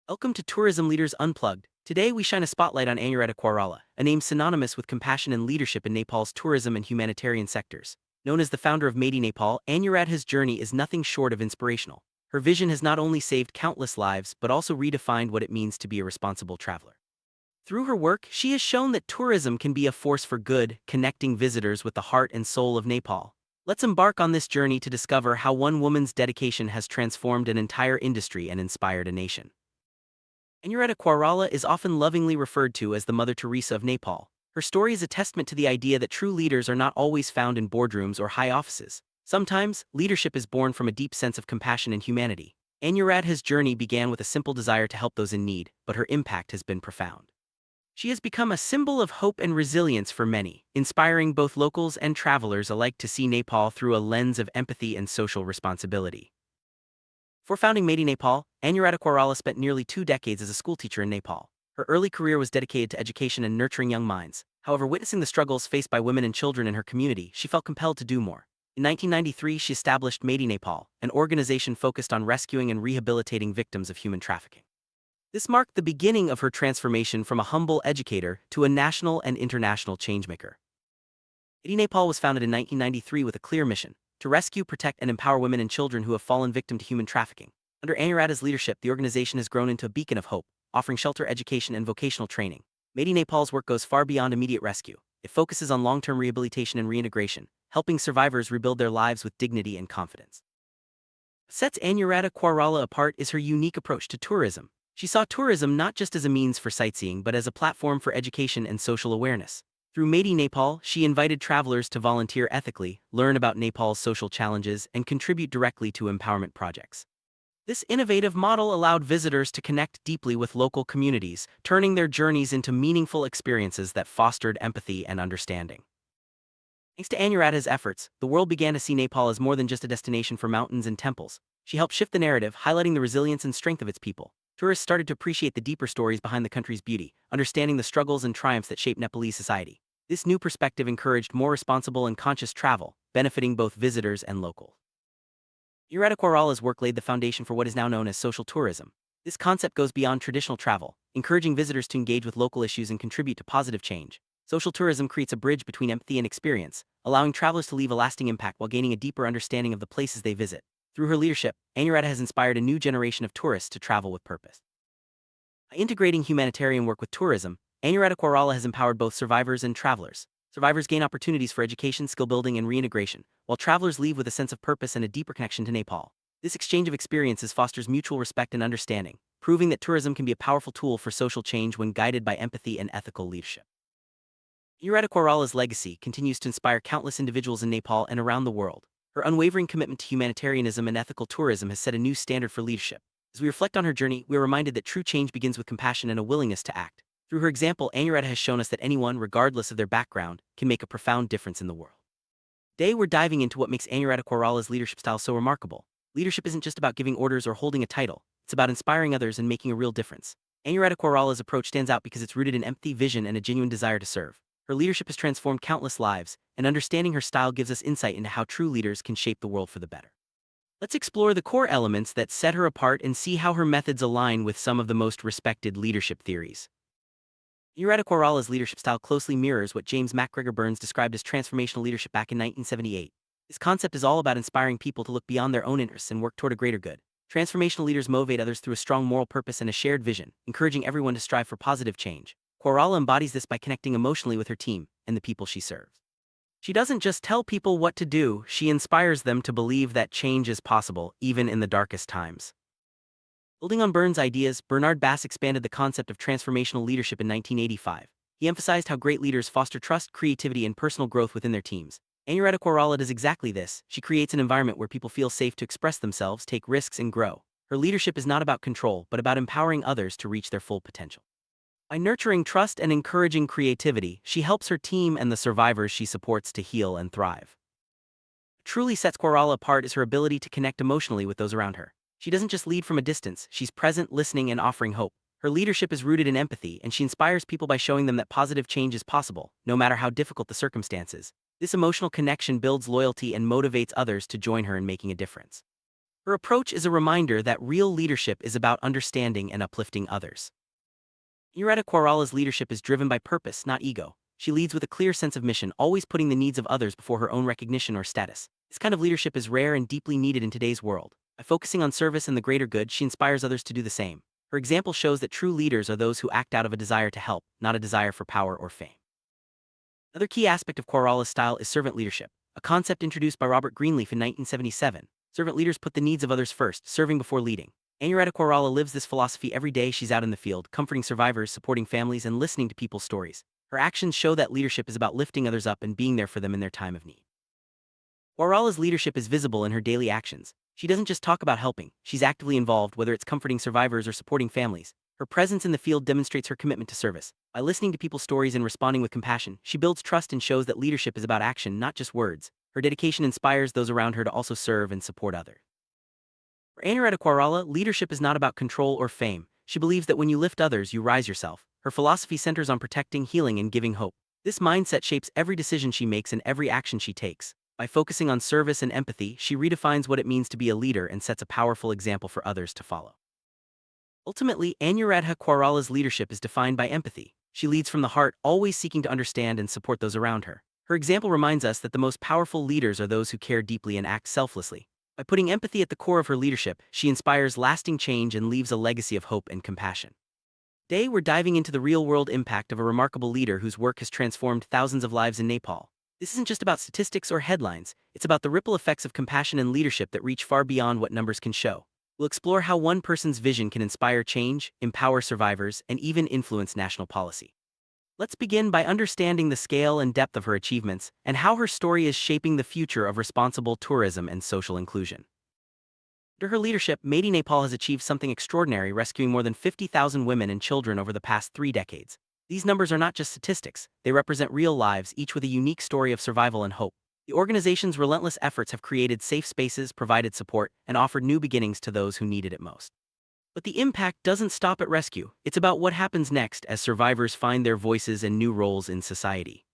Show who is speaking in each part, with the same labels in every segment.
Speaker 1: Welcome to Tourism Leaders Unplugged. Today we shine a spotlight on Anuradha Koirala, a name synonymous with compassion and leadership in Nepal's tourism and humanitarian sectors. Known as the founder of Maiti Nepal, Anuradha's journey is nothing short of inspirational. Her vision has not only saved countless lives but also redefined what it means to be a responsible traveler. Through her work, she has shown that tourism can be a force for good, connecting visitors with the heart and soul of Nepal. Let's embark on this journey to discover how one woman's dedication has transformed an entire industry and inspired a nation. Anuradha Koirala is often lovingly referred to as the Mother Teresa of Nepal. Her story is a testament to the idea that true leaders are not always found in boardrooms or high offices. Sometimes, leadership is born from a deep sense of compassion and humanity. Anuradha's journey began with a simple desire to help those in need, but her impact has been profound. She has become a symbol of hope and resilience for many, inspiring both locals and travelers alike to see Nepal through a lens of empathy and social responsibility. Before founding Maiti Nepal, Anuradha Koirala spent nearly 2 decades as a schoolteacher in Nepal. Her early career was dedicated to education and nurturing young minds. However, witnessing the struggles faced by women and children in her community, she felt compelled to do more. In 1993, she established Maiti Nepal, an organization focused on rescuing and rehabilitating victims of human trafficking. This marked the beginning of her transformation from a humble educator to a national and international changemaker. Maiti Nepal was founded in 1993 with a clear mission: to rescue, protect, and empower women and children who have fallen victim to human trafficking. Under Anuradha's leadership, the organization has grown into a beacon of hope, offering shelter, education, and vocational training. Maiti Nepal's work goes far beyond immediate rescue. It focuses on long-term rehabilitation and reintegration, helping survivors rebuild their lives with dignity and confidence. What sets Anuradha Koirala apart is her unique approach to tourism. She saw tourism not just as a means for sightseeing but as a platform for education and social awareness. Through Maiti Nepal, she invited travelers to volunteer ethically, learn about Nepal's social challenges, and contribute directly to empowerment projects. This innovative model allowed visitors to connect deeply with local communities, turning their journeys into meaningful experiences that fostered empathy and understanding. Thanks to Anuradha's efforts, the world began to see Nepal as more than just a destination for mountains and temples. She helped shift the narrative, highlighting the resilience and strength of its people. Tourists started to appreciate the deeper stories behind the country's beauty, understanding the struggles and triumphs that shape Nepalese society. This new perspective encouraged more responsible and conscious travel, benefiting both visitors and locals. Anuradha Koirala's work laid the foundation for what is now known as social tourism. This concept goes beyond traditional travel, encouraging visitors to engage with local issues and contribute to positive change. Social tourism creates a bridge between empathy and experience, allowing travelers to leave a lasting impact while gaining a deeper understanding of the places they visit. Through her leadership, Anuradha has inspired a new generation of tourists to travel with purpose. By integrating humanitarian work with tourism, Anuradha Koirala has empowered both survivors and travelers. Survivors gain opportunities for education, skill building, and reintegration, while travelers leave with a sense of purpose and a deeper connection to Nepal. This exchange of experiences fosters mutual respect and understanding, proving that tourism can be a powerful tool for social change when guided by empathy and ethical leadership. Anuradha Koirala's legacy continues to inspire countless individuals in Nepal and around the world. Her unwavering commitment to humanitarianism and ethical tourism has set a new standard for leadership. As we reflect on her journey, we are reminded that true change begins with compassion and a willingness to act. Through her example, Anuradha has shown us that anyone, regardless of their background, can make a profound difference in the world. Today, we're diving into what makes Anuradha Koirala's leadership style so remarkable. Leadership isn't just about giving orders or holding a title, it's about inspiring others and making a real difference. Anuradha Koirala's approach stands out because it's rooted in empathy, vision, and a genuine desire to serve. Her leadership has transformed countless lives, and understanding her style gives us insight into how true leaders can shape the world for the better. Let's explore the core elements that set her apart and see how her methods align with some of the most respected leadership theories. Anuradha Koirala's leadership style closely mirrors what James MacGregor Burns described as transformational leadership back in 1978. This concept is all about inspiring people to look beyond their own interests and work toward a greater good. Transformational leaders motivate others through a strong moral purpose and a shared vision, encouraging everyone to strive for positive change. Koirala embodies this by connecting emotionally with her team and the people she serves. She doesn't just tell people what to do, she inspires them to believe that change is possible, even in the darkest times. Building on Burns' ideas, Bernard Bass expanded the concept of transformational leadership in 1985. He emphasized how great leaders foster trust, creativity, and personal growth within their teams. Anuradha Koirala does exactly this. She creates an environment where people feel safe to express themselves, take risks, and grow. Her leadership is not about control, but about empowering others to reach their full potential. By nurturing trust and encouraging creativity, she helps her team and the survivors she supports to heal and thrive. What truly sets Koirala apart is her ability to connect emotionally with those around her. She doesn't just lead from a distance, she's present, listening, and offering hope. Her leadership is rooted in empathy, and she inspires people by showing them that positive change is possible, no matter how difficult the circumstances. This emotional connection builds loyalty and motivates others to join her in making a difference. Her approach is a reminder that real leadership is about understanding and uplifting others. Anuradha Koirala's leadership is driven by purpose, not ego. She leads with a clear sense of mission, always putting the needs of others before her own recognition or status. This kind of leadership is rare and deeply needed in today's world. By focusing on service and the greater good, she inspires others to do the same. Her example shows that true leaders are those who act out of a desire to help, not a desire for power or fame. Another key aspect of Koirala's style is servant leadership, a concept introduced by Robert Greenleaf in 1977. Servant leaders put the needs of others first, serving before leading. Anuradha Koirala lives this philosophy every day she's out in the field, comforting survivors, supporting families, and listening to people's stories. Her actions show that leadership is about lifting others up and being there for them in their time of need. Koirala's leadership is visible in her daily actions. She doesn't just talk about helping, she's actively involved, whether it's comforting survivors or supporting families. Her presence in the field demonstrates her commitment to service. By listening to people's stories and responding with compassion, she builds trust and shows that leadership is about action, not just words. Her dedication inspires those around her to also serve and support others. For Anuradha Koirala, leadership is not about control or fame. She believes that when you lift others, you rise yourself. Her philosophy centers on protecting, healing, and giving hope. This mindset shapes every decision she makes and every action she takes. By focusing on service and empathy, she redefines what it means to be a leader and sets a powerful example for others to follow. Ultimately, Anuradha Koirala's leadership is defined by empathy. She leads from the heart, always seeking to understand and support those around her. Her example reminds us that the most powerful leaders are those who care deeply and act selflessly. By putting empathy at the core of her leadership, she inspires lasting change and leaves a legacy of hope and compassion. Today, we're diving into the real-world impact of a remarkable leader whose work has transformed thousands of lives in Nepal. This isn't just about statistics or headlines, it's about the ripple effects of compassion and leadership that reach far beyond what numbers can show. We'll explore how one person's vision can inspire change, empower survivors, and even influence national policy. Let's begin by understanding the scale and depth of her achievements and how her story is shaping the future of responsible tourism and social inclusion. Under her leadership, Maiti Nepal has achieved something extraordinary, rescuing more than 50,000 women and children over the past 3 decades. These numbers are not just statistics, they represent real lives, each with a unique story of survival and hope. The organization's relentless efforts have created safe spaces, provided support, and offered new beginnings to those who needed it most. But the impact doesn't stop at rescue. It's about what happens next as survivors find their voices and new roles in society.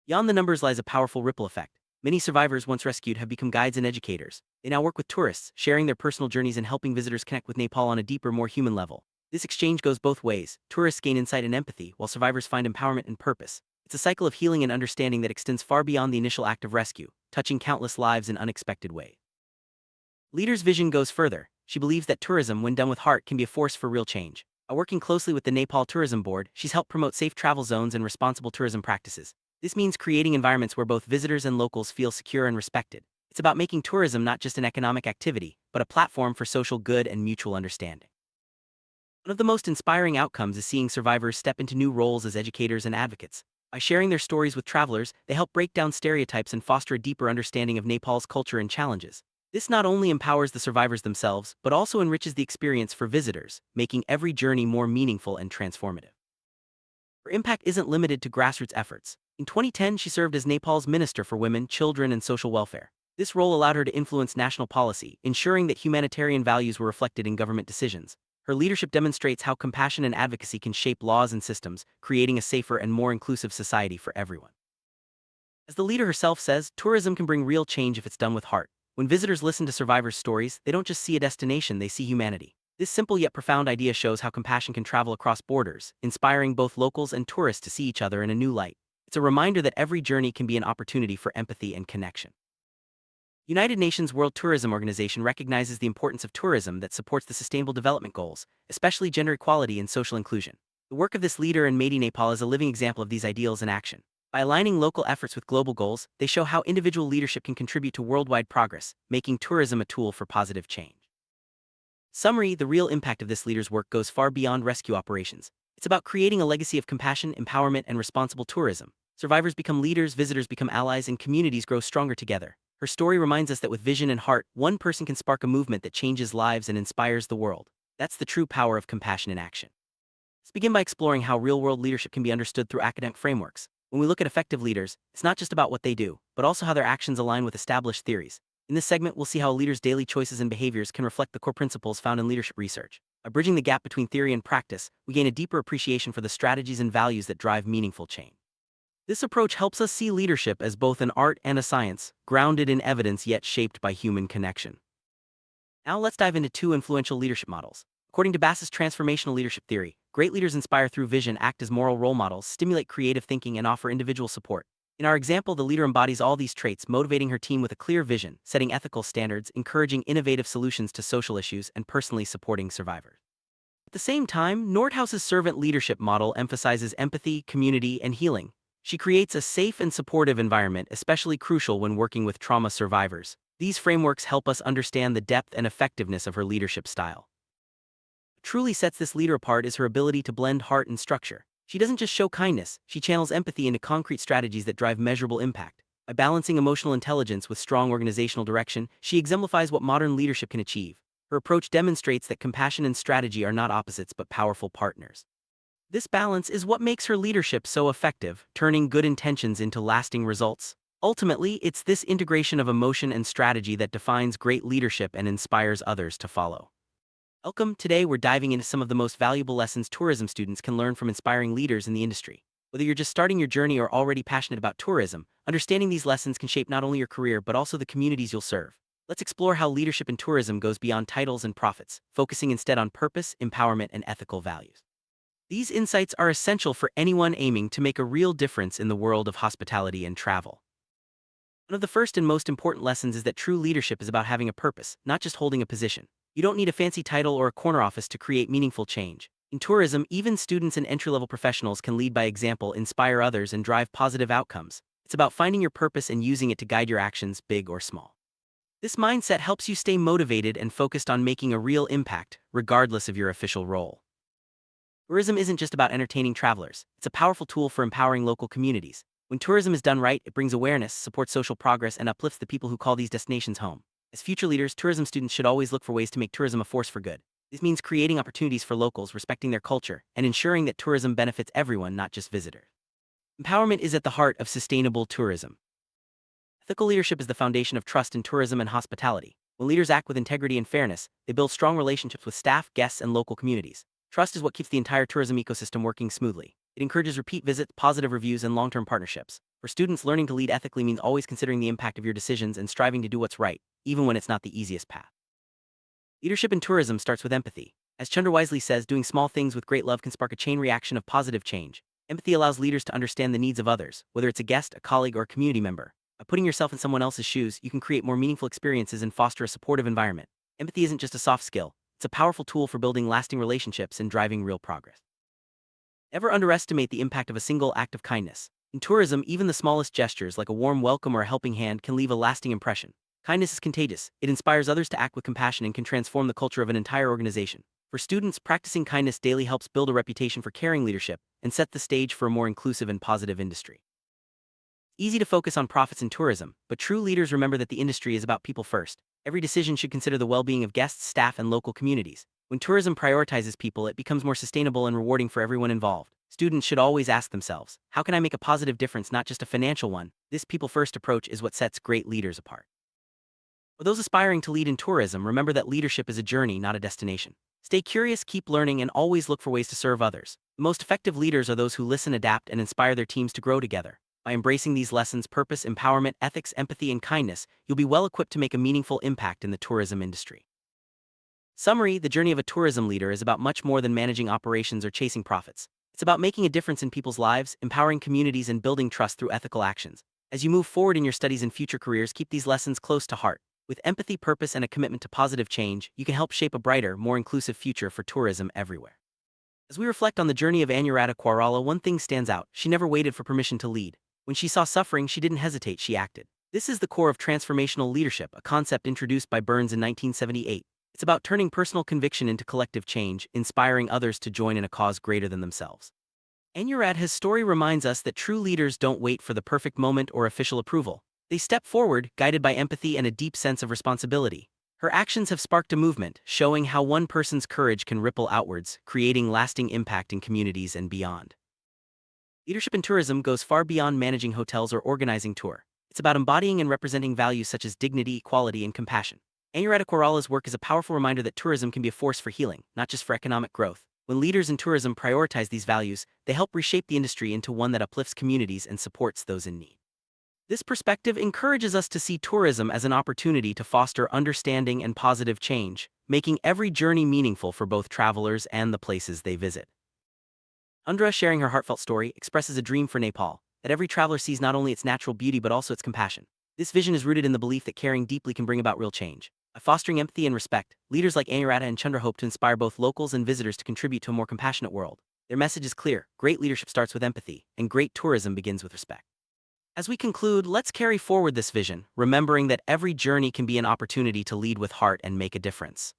Speaker 1: Beyond the numbers lies a powerful ripple effect. Many survivors once rescued have become guides and educators. They now work with tourists, sharing their personal journeys and helping visitors connect with Nepal on a deeper, more human level. This exchange goes both ways. Tourists gain insight and empathy, while survivors find empowerment and purpose. It's a cycle of healing and understanding that extends far beyond the initial act of rescue, touching countless lives in unexpected ways. Leader's vision goes further. She believes that tourism, when done with heart, can be a force for real change. By working closely with the Nepal Tourism Board, she's helped promote safe travel zones and responsible tourism practices. This means creating environments where both visitors and locals feel secure and respected. It's about making tourism not just an economic activity, but a platform for social good and mutual understanding. One of the most inspiring outcomes is seeing survivors step into new roles as educators and advocates. By sharing their stories with travelers, they help break down stereotypes and foster a deeper understanding of Nepal's culture and challenges. This not only empowers the survivors themselves, but also enriches the experience for visitors, making every journey more meaningful and transformative. Her impact isn't limited to grassroots efforts. In 2010, she served as Nepal's Minister for Women, Children, and Social Welfare. This role allowed her to influence national policy, ensuring that humanitarian values were reflected in government decisions. Her leadership demonstrates how compassion and advocacy can shape laws and systems, creating a safer and more inclusive society for everyone. As the leader herself says, tourism can bring real change if it's done with heart. When visitors listen to survivors' stories, they don't just see a destination, they see humanity. This simple yet profound idea shows how compassion can travel across borders, inspiring both locals and tourists to see each other in a new light. It's a reminder that every journey can be an opportunity for empathy and connection. United Nations World Tourism Organization recognizes the importance of tourism that supports the Sustainable Development Goals, especially gender equality and social inclusion. The work of this leader in Maiti Nepal is a living example of these ideals in action. By aligning local efforts with global goals, they show how individual leadership can contribute to worldwide progress, making tourism a tool for positive change. Summary: the real impact of this leader's work goes far beyond rescue operations. It's about creating a legacy of compassion, empowerment, and responsible tourism. Survivors become leaders, visitors become allies, and communities grow stronger together. Her story reminds us that with vision and heart, one person can spark a movement that changes lives and inspires the world. That's the true power of compassion in action. Let's begin by exploring how real-world leadership can be understood through academic frameworks. When we look at effective leaders, it's not just about what they do, but also how their actions align with established theories. In this segment, we'll see how a leader's daily choices and behaviors can reflect the core principles found in leadership research. By bridging the gap between theory and practice, we gain a deeper appreciation for the strategies and values that drive meaningful change. This approach helps us see leadership as both an art and a science, grounded in evidence yet shaped by human connection. Now let's dive into two influential leadership models. According to Bass's transformational leadership theory, great leaders inspire through vision, act as moral role models, stimulate creative thinking, and offer individual support. In our example, the leader embodies all these traits, motivating her team with a clear vision, setting ethical standards, encouraging innovative solutions to social issues, and personally supporting survivors. At the same time, Nordhaus's servant leadership model emphasizes empathy, community, and healing. She creates a safe and supportive environment, especially crucial when working with trauma survivors. These frameworks help us understand the depth and effectiveness of her leadership style. What truly sets this leader apart is her ability to blend heart and structure. She doesn't just show kindness, she channels empathy into concrete strategies that drive measurable impact. By balancing emotional intelligence with strong organizational direction, she exemplifies what modern leadership can achieve. Her approach demonstrates that compassion and strategy are not opposites but powerful partners. This balance is what makes her leadership so effective, turning good intentions into lasting results. Ultimately, it's this integration of emotion and strategy that defines great leadership and inspires others to follow. Welcome. Today we're diving into some of the most valuable lessons tourism students can learn from inspiring leaders in the industry. Whether you're just starting your journey or already passionate about tourism, understanding these lessons can shape not only your career but also the communities you'll serve. Let's explore how leadership in tourism goes beyond titles and profits, focusing instead on purpose, empowerment, and ethical values. These insights are essential for anyone aiming to make a real difference in the world of hospitality and travel. One of the first and most important lessons is that true leadership is about having a purpose, not just holding a position. You don't need a fancy title or a corner office to create meaningful change. In tourism, even students and entry-level professionals can lead by example, inspire others, and drive positive outcomes. It's about finding your purpose and using it to guide your actions, big or small. This mindset helps you stay motivated and focused on making a real impact, regardless of your official role. Tourism isn't just about entertaining travelers, it's a powerful tool for empowering local communities. When tourism is done right, it brings awareness, supports social progress, and uplifts the people who call these destinations home. As future leaders, tourism students should always look for ways to make tourism a force for good. This means creating opportunities for locals, respecting their culture, and ensuring that tourism benefits everyone, not just visitors. Empowerment is at the heart of sustainable tourism. Ethical leadership is the foundation of trust in tourism and hospitality. When leaders act with integrity and fairness, they build strong relationships with staff, guests, and local communities. Trust is what keeps the entire tourism ecosystem working smoothly. It encourages repeat visits, positive reviews, and long-term partnerships. For students, learning to lead ethically means always considering the impact of your decisions and striving to do what's right, even when it's not the easiest path. Leadership in tourism starts with empathy. As Chandra wisely says, doing small things with great love can spark a chain reaction of positive change. Empathy allows leaders to understand the needs of others, whether it's a guest, a colleague, or a community member. By putting yourself in someone else's shoes, you can create more meaningful experiences and foster a supportive environment. Empathy isn't just a soft skill, it's a powerful tool for building lasting relationships and driving real progress. Never underestimate the impact of a single act of kindness. In tourism, even the smallest gestures like a warm welcome or a helping hand can leave a lasting impression. Kindness is contagious. It inspires others to act with compassion and can transform the culture of an entire organization. For students, practicing kindness daily helps build a reputation for caring leadership and set the stage for a more inclusive and positive industry. Easy to focus on profits in tourism, but true leaders remember that the industry is about people first. Every decision should consider the well-being of guests, staff, and local communities. When tourism prioritizes people, it becomes more sustainable and rewarding for everyone involved. Students should always ask themselves, how can I make a positive difference, not just a financial one? This people-first approach is what sets great leaders apart. For those aspiring to lead in tourism, remember that leadership is a journey, not a destination. Stay curious, keep learning, and always look for ways to serve others. The most effective leaders are those who listen, adapt, and inspire their teams to grow together. By embracing these lessons, purpose, empowerment, ethics, empathy, and kindness, you'll be well equipped to make a meaningful impact in the tourism industry. Summary: the journey of a tourism leader is about much more than managing operations or chasing profits. It's about making a difference in people's lives, empowering communities, and building trust through ethical actions. As you move forward in your studies and future careers, keep these lessons close to heart. With empathy, purpose, and a commitment to positive change, you can help shape a brighter, more inclusive future for tourism everywhere. As we reflect on the journey of Anuradha Koirala, one thing stands out: she never waited for permission to lead. When she saw suffering, she didn't hesitate, she acted. This is the core of transformational leadership, a concept introduced by Burns in 1978. It's about turning personal conviction into collective change, inspiring others to join in a cause greater than themselves. Anuradha's story reminds us that true leaders don't wait for the perfect moment or official approval. They step forward, guided by empathy and a deep sense of responsibility. Her actions have sparked a movement, showing how one person's courage can ripple outwards, creating lasting impact in communities and beyond. Leadership in tourism goes far beyond managing hotels or organizing tour. It's about embodying and representing values such as dignity, equality, and compassion. Anuradha Koirala's work is a powerful reminder that tourism can be a force for healing, not just for economic growth. When leaders in tourism prioritize these values, they help reshape the industry into one that uplifts communities and supports those in need. This perspective encourages us to see tourism as an opportunity to foster understanding and positive change, making every journey meaningful for both travelers and the places they visit. Anuradha, sharing her heartfelt story, expresses a dream for Nepal, that every traveler sees not only its natural beauty but also its compassion. This vision is rooted in the belief that caring deeply can bring about real change. By fostering empathy and respect, leaders like Anuradha and Chandra hope to inspire both locals and visitors to contribute to a more compassionate world. Their message is clear: great leadership starts with empathy, and great tourism begins with respect. As we conclude, let's carry forward this vision, remembering that every journey can be an opportunity to lead with heart and make a difference.